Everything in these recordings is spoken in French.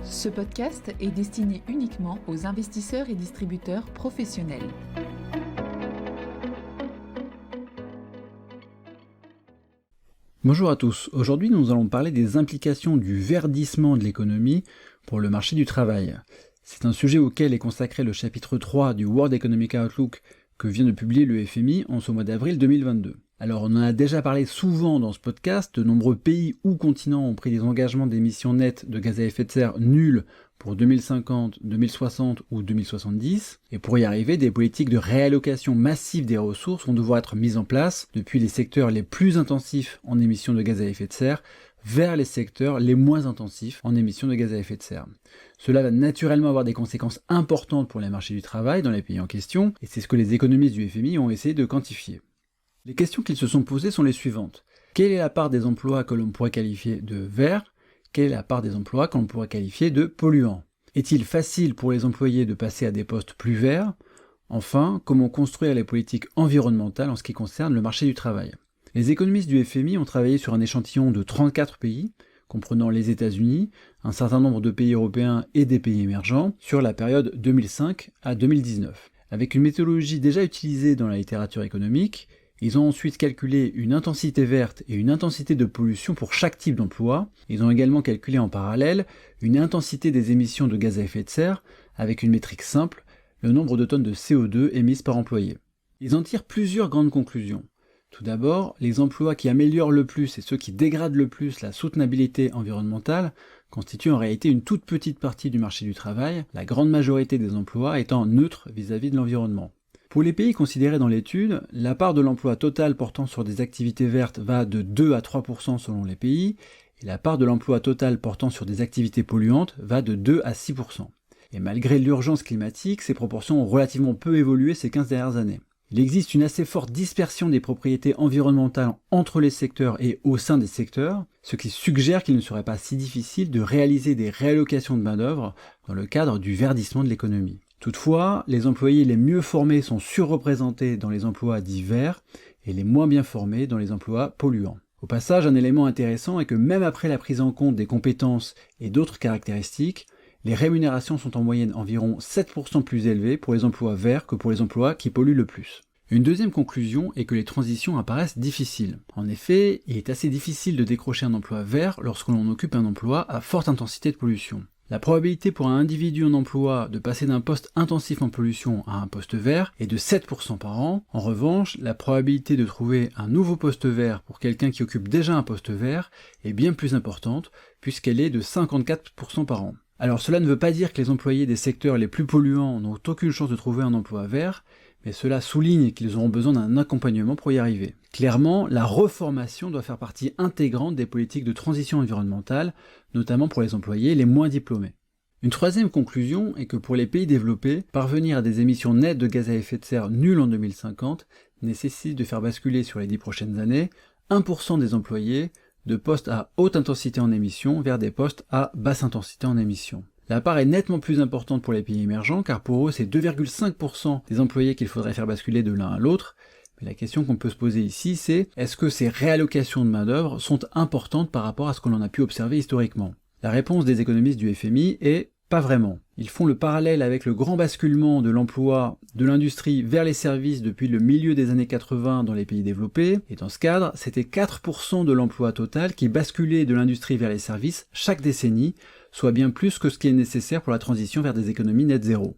Ce podcast est destiné uniquement aux investisseurs et distributeurs professionnels. Bonjour à tous, aujourd'hui nous allons parler des implications du verdissement de l'économie pour le marché du travail. C'est un sujet auquel est consacré le chapitre 3 du World Economic Outlook que vient de publier le FMI en ce mois d'avril 2022. Alors on en a déjà parlé souvent dans ce podcast, de nombreux pays ou continents ont pris des engagements d'émissions nettes de gaz à effet de serre nuls pour 2050, 2060 ou 2070, et pour y arriver, des politiques de réallocation massive des ressources vont devoir être mises en place depuis les secteurs les plus intensifs en émissions de gaz à effet de serre vers les secteurs les moins intensifs en émissions de gaz à effet de serre. Cela va naturellement avoir des conséquences importantes pour les marchés du travail dans les pays en question, et c'est ce que les économistes du FMI ont essayé de quantifier. Les questions qu'ils se sont posées sont les suivantes. Quelle est la part des emplois que l'on pourrait qualifier de verts ? Quelle est la part des emplois que l'on pourrait qualifier de polluants ? Est-il facile pour les employés de passer à des postes plus verts ? Enfin, comment construire les politiques environnementales en ce qui concerne le marché du travail ? Les économistes du FMI ont travaillé sur un échantillon de 34 pays, comprenant les États-Unis, un certain nombre de pays européens et des pays émergents, sur la période 2005 à 2019. Avec une méthodologie déjà utilisée dans la littérature économique, ils ont ensuite calculé une intensité verte et une intensité de pollution pour chaque type d'emploi. Ils ont également calculé en parallèle une intensité des émissions de gaz à effet de serre avec une métrique simple, le nombre de tonnes de CO2 émises par employé. Ils en tirent plusieurs grandes conclusions. Tout d'abord, les emplois qui améliorent le plus et ceux qui dégradent le plus la soutenabilité environnementale constituent en réalité une toute petite partie du marché du travail, la grande majorité des emplois étant neutres vis-à-vis de l'environnement. Pour les pays considérés dans l'étude, la part de l'emploi total portant sur des activités vertes va de 2 à 3% selon les pays, et la part de l'emploi total portant sur des activités polluantes va de 2 à 6%. Et malgré l'urgence climatique, ces proportions ont relativement peu évolué ces 15 dernières années. Il existe une assez forte dispersion des propriétés environnementales entre les secteurs et au sein des secteurs, ce qui suggère qu'il ne serait pas si difficile de réaliser des réallocations de main-d'œuvre dans le cadre du verdissement de l'économie. Toutefois, les employés les mieux formés sont surreprésentés dans les emplois dits verts et les moins bien formés dans les emplois polluants. Au passage, un élément intéressant est que même après la prise en compte des compétences et d'autres caractéristiques, les rémunérations sont en moyenne environ 7% plus élevées pour les emplois verts que pour les emplois qui polluent le plus. Une deuxième conclusion est que les transitions apparaissent difficiles. En effet, il est assez difficile de décrocher un emploi vert lorsque l'on occupe un emploi à forte intensité de pollution. La probabilité pour un individu en emploi de passer d'un poste intensif en pollution à un poste vert est de 7% par an. En revanche, la probabilité de trouver un nouveau poste vert pour quelqu'un qui occupe déjà un poste vert est bien plus importante, puisqu'elle est de 54% par an. Alors cela ne veut pas dire que les employés des secteurs les plus polluants n'ont aucune chance de trouver un emploi vert, mais cela souligne qu'ils auront besoin d'un accompagnement pour y arriver. Clairement, la reformation doit faire partie intégrante des politiques de transition environnementale, notamment pour les employés les moins diplômés. Une troisième conclusion est que pour les pays développés, parvenir à des émissions nettes de gaz à effet de serre nulles en 2050 nécessite de faire basculer sur les 10 prochaines années 1% des employés de postes à haute intensité en émissions vers des postes à basse intensité en émissions. La part est nettement plus importante pour les pays émergents, car pour eux, c'est 2,5% des employés qu'il faudrait faire basculer de l'un à l'autre. Mais la question qu'on peut se poser ici, c'est est-ce que ces réallocations de main-d'œuvre sont importantes par rapport à ce que l'on a pu observer historiquement ? La réponse des économistes du FMI est pas vraiment. Ils font le parallèle avec le grand basculement de l'emploi de l'industrie vers les services depuis le milieu des années 80 dans les pays développés, et dans ce cadre, c'était 4% de l'emploi total qui basculait de l'industrie vers les services chaque décennie, soit bien plus que ce qui est nécessaire pour la transition vers des économies net zéro.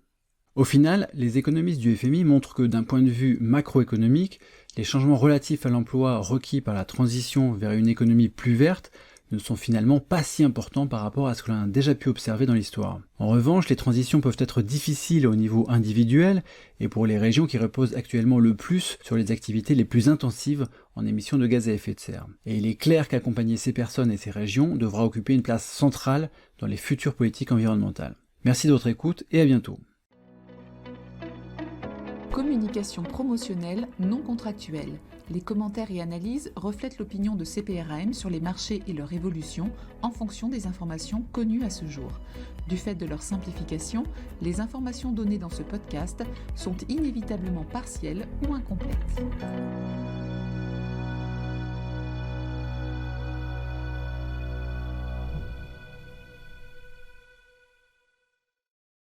Au final, les économistes du FMI montrent que d'un point de vue macroéconomique, les changements relatifs à l'emploi requis par la transition vers une économie plus verte ne sont finalement pas si importants par rapport à ce que l'on a déjà pu observer dans l'histoire. En revanche, les transitions peuvent être difficiles au niveau individuel et pour les régions qui reposent actuellement le plus sur les activités les plus intensives en émissions de gaz à effet de serre. Et il est clair qu'accompagner ces personnes et ces régions devra occuper une place centrale dans les futures politiques environnementales. Merci de votre écoute et à bientôt. Communication promotionnelle non contractuelle. Les commentaires et analyses reflètent l'opinion de CPRAM sur les marchés et leur évolution en fonction des informations connues à ce jour. Du fait de leur simplification, les informations données dans ce podcast sont inévitablement partielles ou incomplètes.